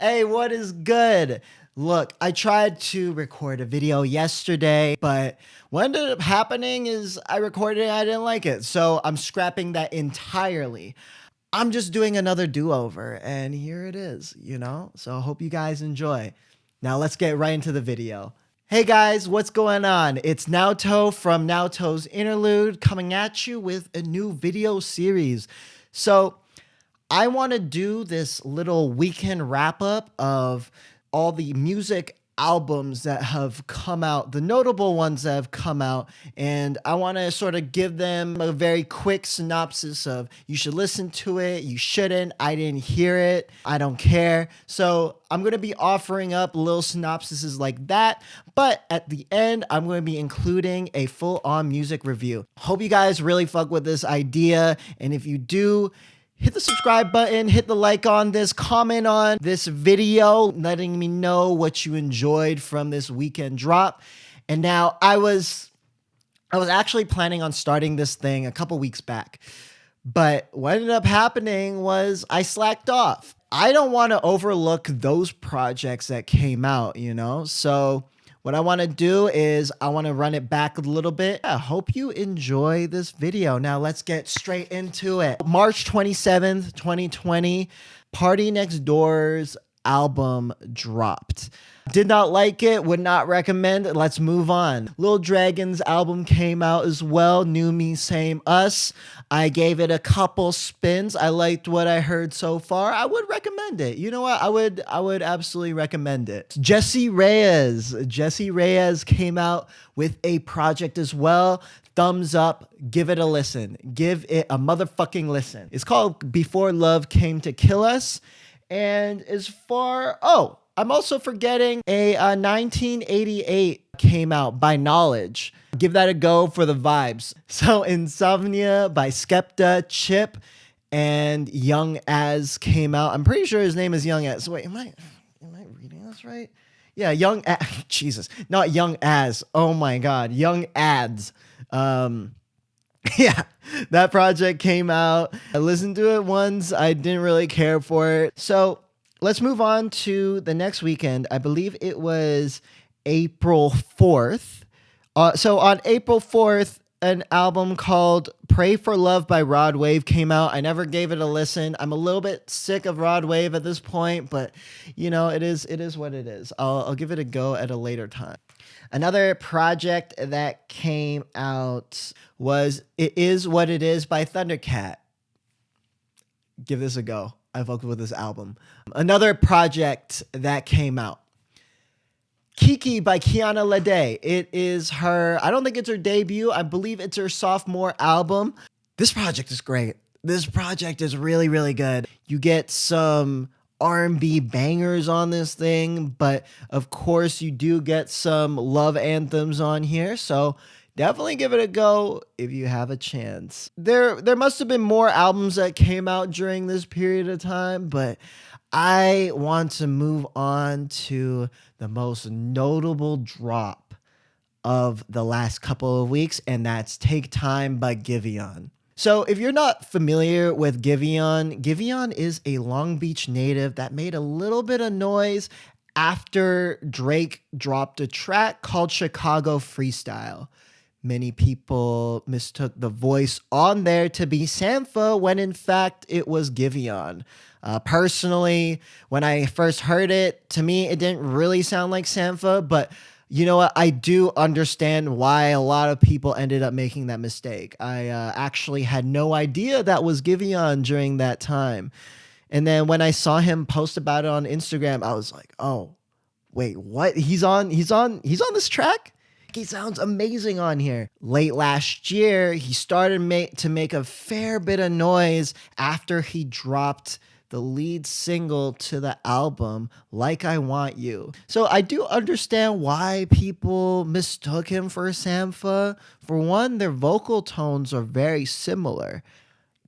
Hey, what is good? Look, I tried to record a video yesterday, but what ended up happening is I recorded it and I didn't like it. So I'm scrapping that entirely. I'm just doing another do-over, and here it is, So I hope you guys enjoy. Now let's get right into the video. Hey guys, what's going on? It's Naoto from Naoto's Interlude coming at you with a new video series. So I want to do this little weekend wrap up of all the music albums that have come out, the notable ones that have come out, and I want to sort of give them a very quick synopsis of you should listen to it, you shouldn't, I didn't hear it, I don't care. So I'm going to be offering up little synopsises like that, but at the end, I'm going to be including a full-on music review. Hope you guys really fuck with this idea, and if you do, hit the subscribe button, hit the like on this, comment on this video, letting me know what you enjoyed from this weekend drop. And now I was actually planning on starting this thing a couple weeks back, but what ended up happening was I slacked off. I don't want to overlook those projects that came out, So what I want to do is I want to run it back a little bit. I hope you enjoy this video. Now let's get straight into it. March 27th, 2020, Party Next Door's album dropped. Did not like it, would not recommend. Let's move on. Lil Dragon's album came out as well. New Me, Same Us. I gave it a couple spins. I liked what I heard so far. I would recommend it. You know what? I would absolutely recommend it. Jesse Reyes came out with a project as well. Thumbs up. Give it a listen. Give it a motherfucking listen. It's called Before Love Came to Kill Us. And I'm also forgetting a 1988 came out by Knowledge. Give that a go for the vibes. So Insomnia by Skepta, Chip, and Young Az came out. I'm pretty sure his name is Young Az. Wait, am I reading this right? Yeah, Young Az. Jesus, not Young Az. Oh my God, Young Ads. Yeah, that project came out. I listened to it once. I didn't really care for it. So let's move on to the next weekend. I believe it was April 4th. So on April 4th, an album called Pray for Love by Rod Wave came out. I never gave it a listen. I'm a little bit sick of Rod Wave at this point, but it is what it is. I'll give it a go at a later time. Another project that came out was It Is What It Is by Thundercat. Give this a go. I fucked with this album. Another project that came out, Kiki by Kiana Lede. It is I don't think it's her debut. I believe it's her sophomore album. This project is great. This project is really, really good. You get some R&B bangers on this thing, but of course you do get some love anthems on here. So definitely give it a go if you have a chance. There must have been more albums that came out during this period of time, but I want to move on to the most notable drop of the last couple of weeks, and that's Take Time by Giveon. So if you're not familiar with Giveon is a Long Beach native that made a little bit of noise after Drake dropped a track called Chicago Freestyle. Many people mistook the voice on there to be Sampha when in fact it was Giveon. Personally, when I first heard it, to me, it didn't really sound like Sampha, but you know what? I do understand why a lot of people ended up making that mistake. I actually had no idea that was Giveon during that time. And then when I saw him post about it on Instagram, I was like, oh, wait, what? He's on this track? He sounds amazing on here. Late last year, he started to make a fair bit of noise after he dropped the lead single to the album, Like I Want You. So I do understand why people mistook him for Sampha. For one, their vocal tones are very similar.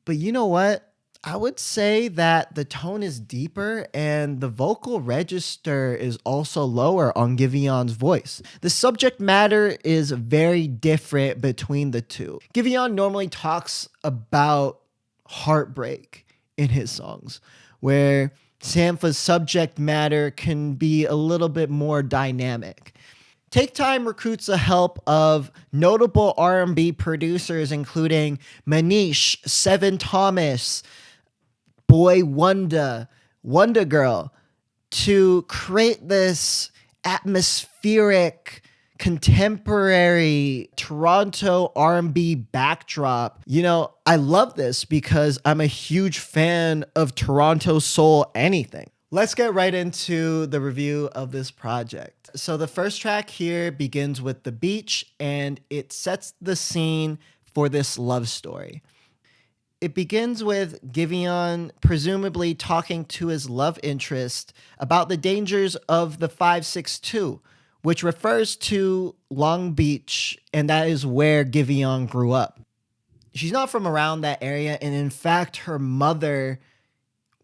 But you know what? I would say that the tone is deeper and the vocal register is also lower on Giveon's voice. The subject matter is very different between the two. Giveon normally talks about heartbreak in his songs, where Sampha's subject matter can be a little bit more dynamic. Take Time recruits the help of notable R&B producers including Manish, Seven Thomas, Boy Wonder, Wonder Girl, to create this atmospheric contemporary Toronto R&B backdrop. You know, I love this because I'm a huge fan of Toronto soul anything. Let's get right into the review of this project. So the first track here begins with the beach and it sets the scene for this love story. It begins with Giveon presumably talking to his love interest about the dangers of the 562, which refers to Long Beach, and that is where Giveon grew up. She's not from around that area, and in fact, her mother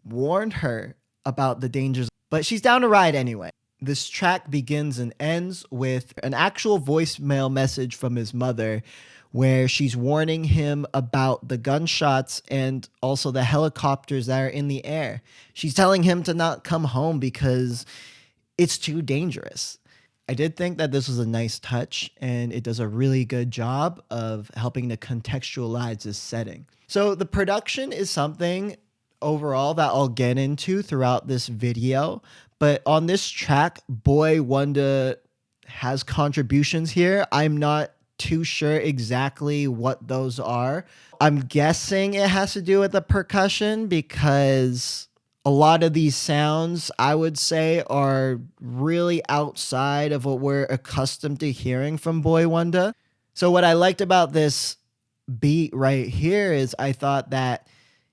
warned her about the dangers, but she's down to ride anyway. This track begins and ends with an actual voicemail message from his mother where she's warning him about the gunshots and also the helicopters that are in the air. She's telling him to not come home because it's too dangerous. I did think that this was a nice touch, and it does a really good job of helping to contextualize this setting. So the production is something overall that I'll get into throughout this video, but on this track, Boy Wonder has contributions here. I'm not too sure exactly what those are. I'm guessing it has to do with the percussion because a lot of these sounds, I would say, are really outside of what we're accustomed to hearing from Boy Wonder. So what I liked about this beat right here is I thought that,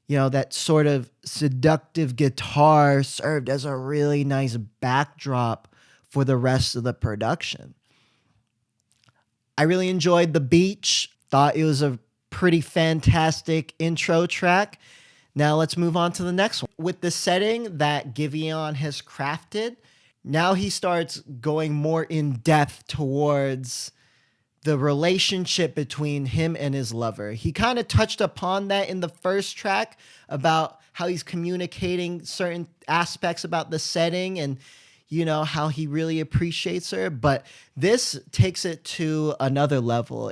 you know, that sort of seductive guitar served as a really nice backdrop for the rest of the production. I really enjoyed the beach. Thought it was a pretty fantastic intro track. Now let's move on to the next one. With the setting that Giveon has crafted, now he starts going more in depth towards the relationship between him and his lover. He kind of touched upon that in the first track about how he's communicating certain aspects about the setting and, you know, how he really appreciates her. But this takes it to another level.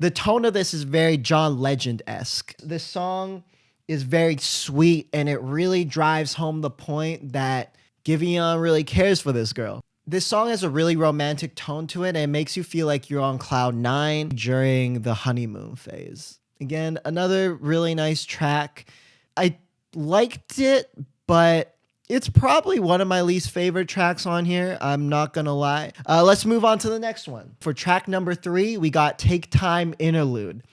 The tone of this is very John Legend-esque. This song is very sweet, and it really drives home the point that Giveon really cares for this girl. This song has a really romantic tone to it, and it makes you feel like you're on cloud nine during the honeymoon phase. Again, another really nice track. I liked it, but it's probably one of my least favorite tracks on here. I'm not gonna lie. Let's move on to the next one. For track number 3, we got Take Time Interlude.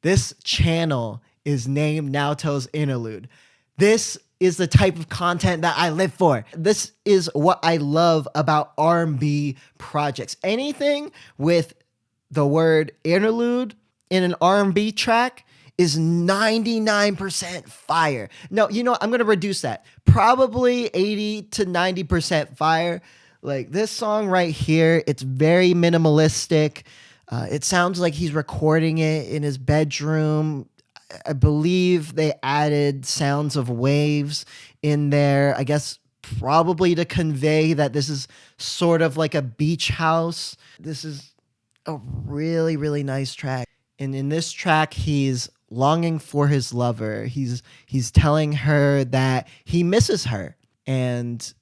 This channel is named Naoto's Interlude. This is the type of content that I live for. This is what I love about R&B projects. Anything with the word interlude in an R&B track is 99% fire. No, you know what? I'm going to reduce that. Probably 80 to 90% fire. Like this song right here, it's very minimalistic. It sounds like he's recording it in his bedroom. I believe they added sounds of waves in there, I guess probably to convey that this is sort of like a beach house. This is a really, really nice track. And in this track, he's longing for his lover. He's telling her that he misses her. And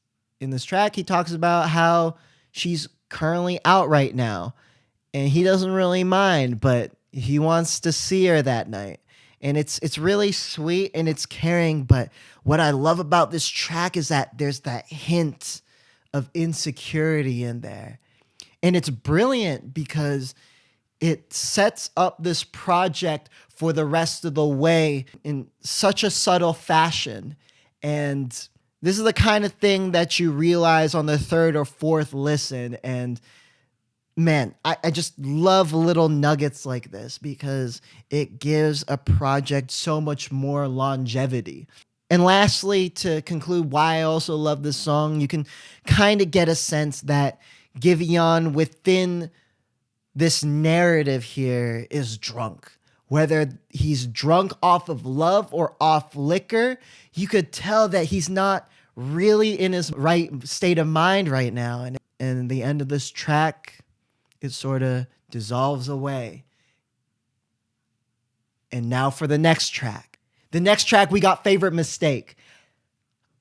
in this track, he talks about how she's currently out right now. And he doesn't really mind, but he wants to see her that night. And it's really sweet and it's caring. But what I love about this track is that there's that hint of insecurity in there. And it's brilliant because it sets up this project for the rest of the way in such a subtle fashion. And this is the kind of thing that you realize on the third or fourth listen. And man, I just love little nuggets like this because it gives a project so much more longevity. And lastly, to conclude why I also love this song, you can kind of get a sense that Giveon within this narrative here is drunk. Whether he's drunk off of love or off liquor, you could tell that he's not really in his right state of mind right now. And the end of this track, it sort of dissolves away. And now for the next track. The next track, we got Favorite Mistake.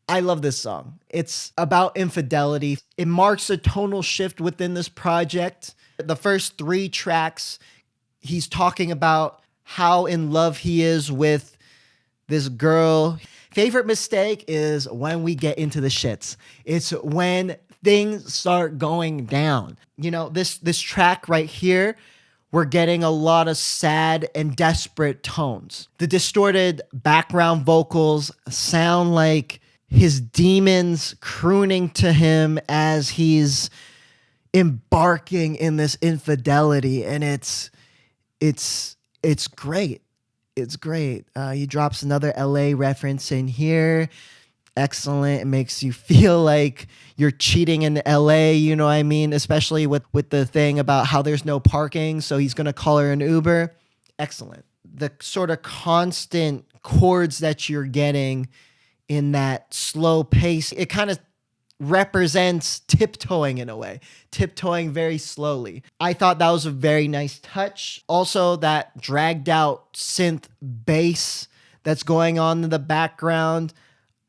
I love this song. It's about infidelity. It marks a tonal shift within this project. The first 3 tracks, he's talking about how in love he is with this girl. Favorite Mistake is when we get into the shits. It's when things start going down. You know, this track right here, we're getting a lot of sad and desperate tones. The distorted background vocals sound like his demons crooning to him as he's embarking in this infidelity, and it's great. It's great. He drops another LA reference in here. Excellent. It makes you feel like you're cheating in LA, you know what I mean? Especially with the thing about how there's no parking, so he's going to call her an Uber. Excellent. The sort of constant chords that you're getting in that slow pace, it kind of represents tiptoeing in a way, tiptoeing very slowly. I thought that was a very nice touch. Also, that dragged out synth bass that's going on in the background,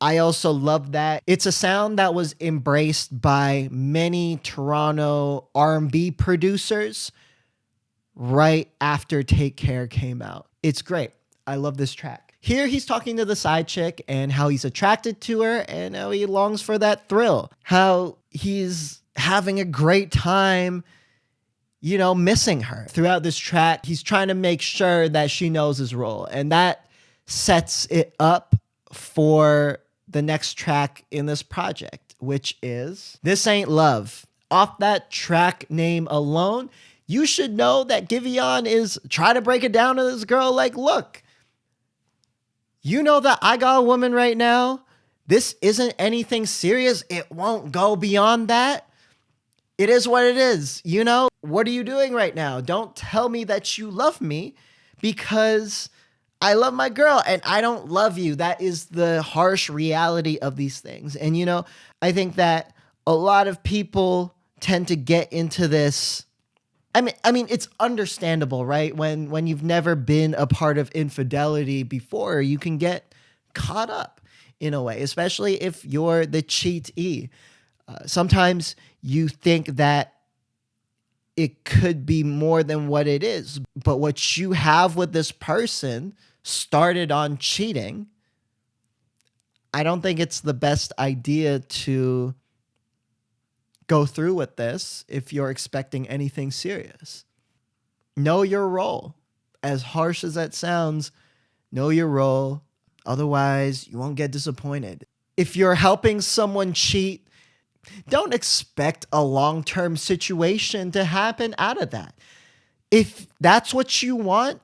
I also love that. It's a sound that was embraced by many Toronto R&B producers right after Take Care came out. It's great. I love this track. Here he's talking to the side chick and how he's attracted to her and how he longs for that thrill. How he's having a great time, you know, missing her. Throughout this track, he's trying to make sure that she knows his role. And that sets it up for the next track in this project, which is This Ain't Love. Off that track name alone, you should know that Giveon is trying to break it down to this girl like, look, you know that I got a woman right now. This isn't anything serious. It won't go beyond that. It is what it is. You know, what are you doing right now? Don't tell me that you love me because I love my girl and I don't love you. That is the harsh reality of these things. And, you know, I think that a lot of people tend to get into this. I mean, it's understandable, right? When you've never been a part of infidelity before, you can get caught up in a way, especially if you're the cheatee. Sometimes you think that it could be more than what it is, but what you have with this person started on cheating. I don't think it's the best idea to go through with this if you're expecting anything serious. Know your role. As harsh as that sounds, know your role. Otherwise, you won't get disappointed. If you're helping someone cheat, don't expect a long-term situation to happen out of that. If that's what you want,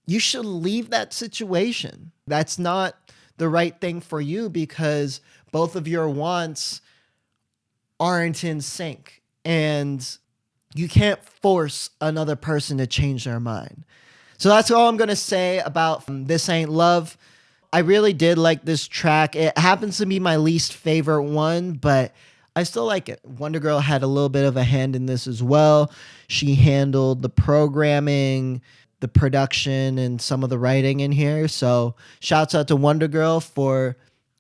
you should leave that situation. That's not the right thing for you because both of your wants aren't in sync and you can't force another person to change their mind. So that's all I'm going to say about This Ain't Love. I really did like this track. It happens to be my least favorite one, but I still like it. Wonder Girl had a little bit of a hand in this as well. She handled the programming, the production, and some of the writing in here. So shouts out to Wonder Girl for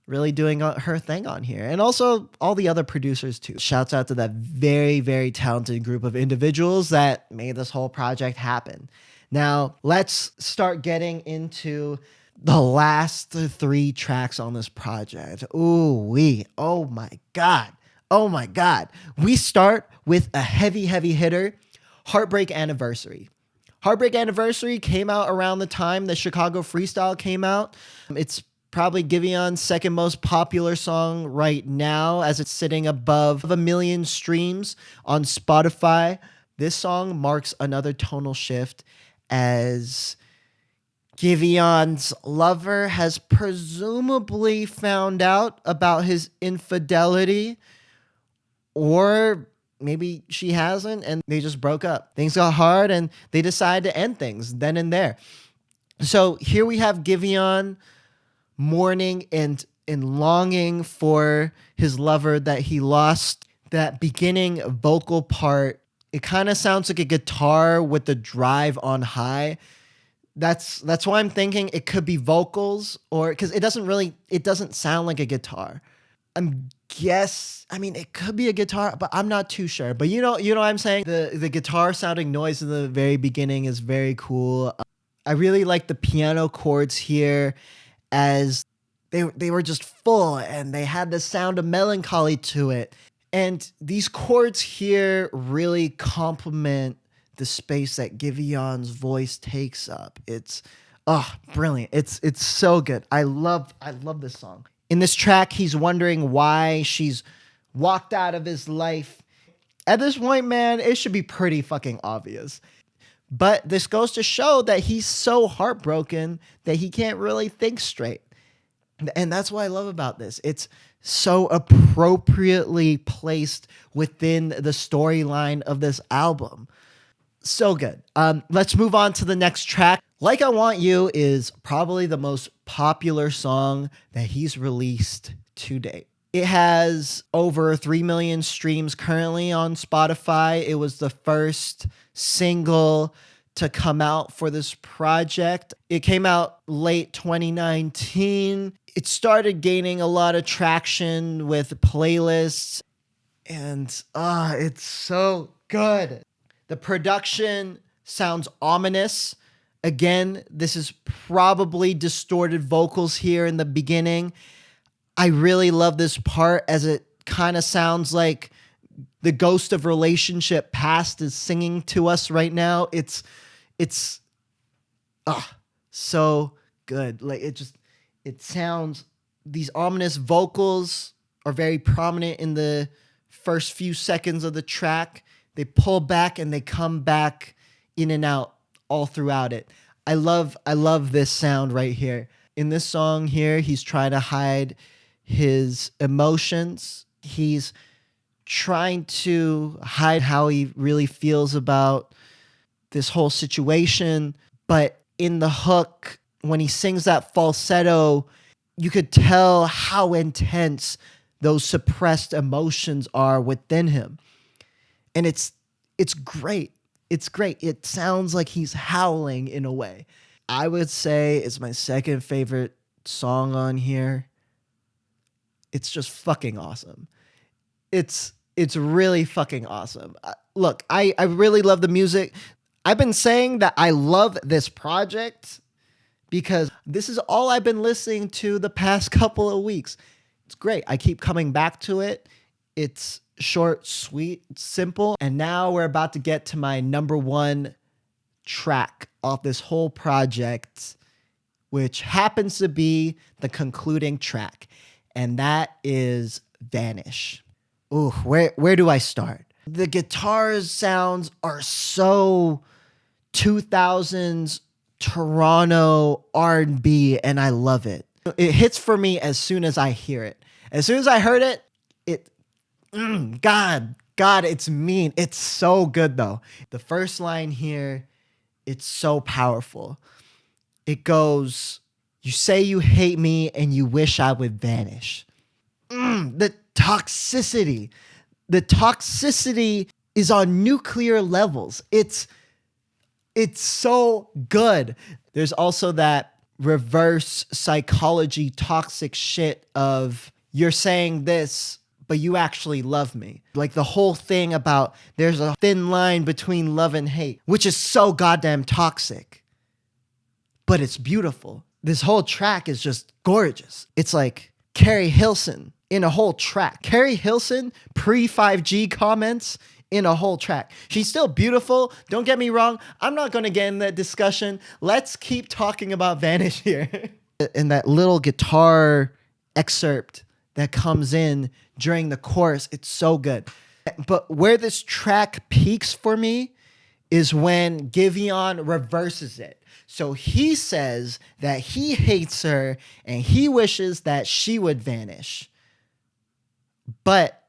really doing her thing on here. And also all the other producers too. Shouts out to that very, very talented group of individuals that made this whole project happen. Now, let's start getting into the last 3 tracks on this project. Oh my God. We start with a heavy, heavy hitter, Heartbreak Anniversary. Heartbreak Anniversary came out around the time that Chicago Freestyle came out. It's probably Giveon's second most popular song right now, as it's sitting above 1 million streams on Spotify. This song marks another tonal shift as Giveon's lover has presumably found out about his infidelity, or maybe she hasn't, and they just broke up. Things got hard and they decided to end things then and there. So here we have Giveon mourning and longing for his lover that he lost. That beginning vocal part, it kind of sounds like a guitar with the drive on high. That's why I'm thinking it could be vocals, or because it doesn't sound like a guitar. I mean, it could be a guitar, but I'm not too sure. But you know what I'm saying? The guitar sounding noise in the very beginning is very cool. I really like the piano chords here, as they were just full and they had the sound of melancholy to it. And these chords here really complement the space that Giveon's voice takes up. It's brilliant. It's so good. I love this song. In this track, he's wondering why she's walked out of his life. At this point, man, it should be pretty fucking obvious. But this goes to show that he's so heartbroken that he can't really think straight. And that's what I love about this. It's so appropriately placed within the storyline of this album. So good. Let's move on to the next track. Like I Want You is probably the most popular song that he's released to date. It has over 3 million streams currently on Spotify. It was the first single to come out for this project. It came out late 2019. It started gaining a lot of traction with playlists, and it's so good. The production sounds ominous. Again, this is probably distorted vocals here in the beginning. I really love this part, as it kind of sounds like the ghost of relationship past is singing to us right now. It's so good. Like it sounds, these ominous vocals are very prominent in the first few seconds of the track. They pull back and they come back in and out all throughout it. I love this sound right here. In this song here, he's trying to hide his emotions. He's trying to hide how he really feels about this whole situation. But in the hook, when he sings that falsetto, you could tell how intense those suppressed emotions are within him. And it's great. It's great. It sounds like he's howling in a way. I would say it's my second favorite song on here. It's just fucking awesome. It's really fucking awesome. Look, I really love the music. I've been saying that I love this project because this is all I've been listening to the past couple of weeks. It's great. I keep coming back to it. It's short, sweet, simple. And now we're about to get to my number one track off this whole project, which happens to be the concluding track. And that is Vanish. Ooh, where do I start? The guitar sounds are so 2000s Toronto R&B, and I love it. It hits for me as soon as I hear it. As soon as I heard it, God, it's mean. It's so good though. The first line here, it's so powerful. It goes, "You say you hate me and you wish I would vanish." The toxicity. The toxicity is on nuclear levels. It's so good. There's also that reverse psychology toxic shit of, you're saying this, but you actually love me. Like the whole thing about there's a thin line between love and hate, which is so goddamn toxic. But it's beautiful. This whole track is just gorgeous. It's like Carrie Hilson in a whole track. Carrie Hilson pre-5G comments in a whole track. She's still beautiful. Don't get me wrong. I'm not going to get in that discussion. Let's keep talking about Vanish here. And that little guitar excerpt that comes in during the chorus, it's so good. But where this track peaks for me is when Giveon reverses it. So he says that he hates her and he wishes that she would vanish. But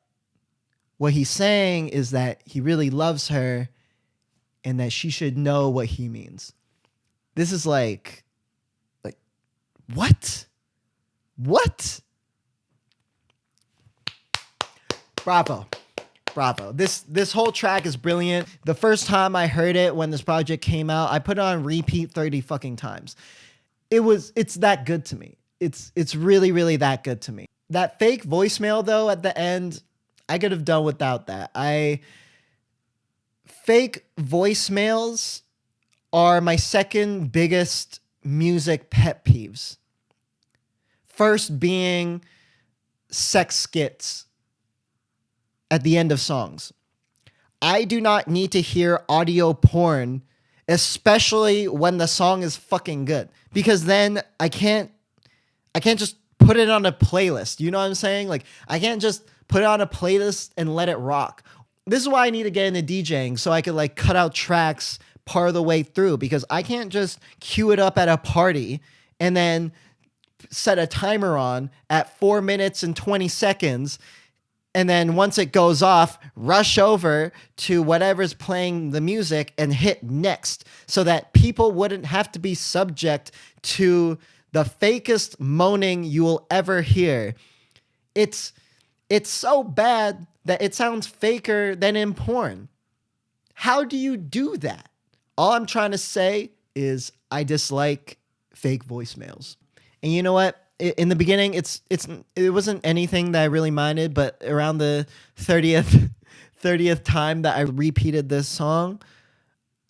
what he's saying is that he really loves her and that she should know what he means. This is like what? What? Bravo. Bravo. This whole track is brilliant. The first time I heard it when this project came out, I put it on repeat 30 fucking times. It's that good to me. It's really, really that good to me. That fake voicemail though at the end, I could have done without that. Fake voicemails are my second biggest music pet peeves. First being sex skits at the end of songs. I do not need to hear audio porn, especially when the song is fucking good, because then I can't just put it on a playlist. You know what I'm saying? Like, I can't just put it on a playlist and let it rock. This is why I need to get into DJing, so I could like cut out tracks part of the way through, because I can't just cue it up at a party and then set a timer on at 4 minutes and 20 seconds. And then once it goes off, rush over to whatever's playing the music and hit next, so that people wouldn't have to be subject to the fakest moaning you will ever hear. It's so bad that it sounds faker than in porn. How do you do that? All I'm trying to say is I dislike fake voicemails. And you know what? In the beginning, it wasn't anything that I really minded, but around the 30th time that I repeated this song,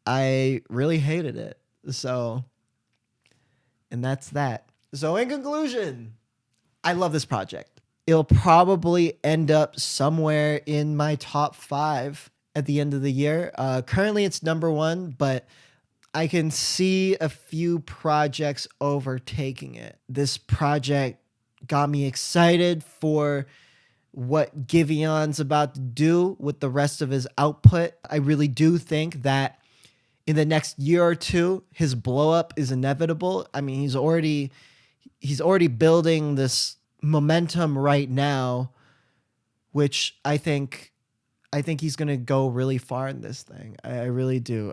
I really hated it. So, and that's that. So in conclusion, I love this project. It'll probably end up somewhere in my top 5 at the end of the year. Currently it's number 1, but I can see a few projects overtaking it. This project got me excited for what Giveon's about to do with the rest of his output. I really do think that in the next year or two, his blow up is inevitable. I mean, he's already building this momentum right now, which I think he's going to go really far in this thing. I really do.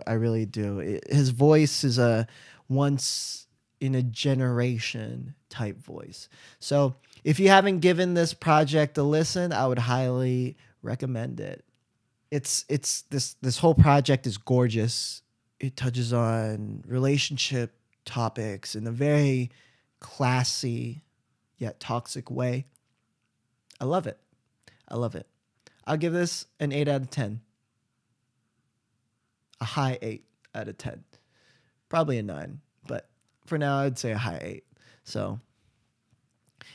His voice is a once in a generation type voice. So if you haven't given this project a listen, I would highly recommend it. This whole project is gorgeous. It touches on relationship topics in a very classy yet toxic way. I love it. I'll give this an 8 out of 10. A high 8 out of 10. Probably a 9, but for now I'd say a high 8. So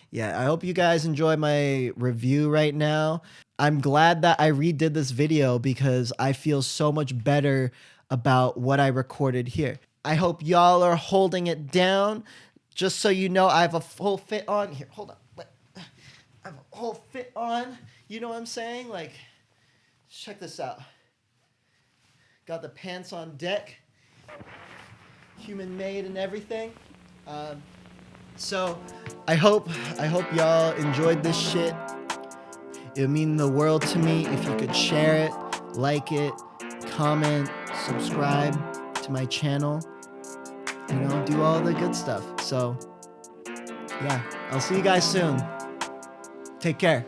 yeah, I hope you guys enjoy my review right now. I'm glad that I redid this video because I feel so much better about what I recorded here. I hope y'all are holding it down. Just so you know, I have a full fit on. Here, hold on. I have a whole fit on. You know what I'm saying? Like, check this out. Got the pants on deck. Human made and everything. So I hope y'all enjoyed this shit. It would mean the world to me if you could share it, like it, comment, subscribe to my channel, do all the good stuff. So yeah, I'll see you guys soon. Take care.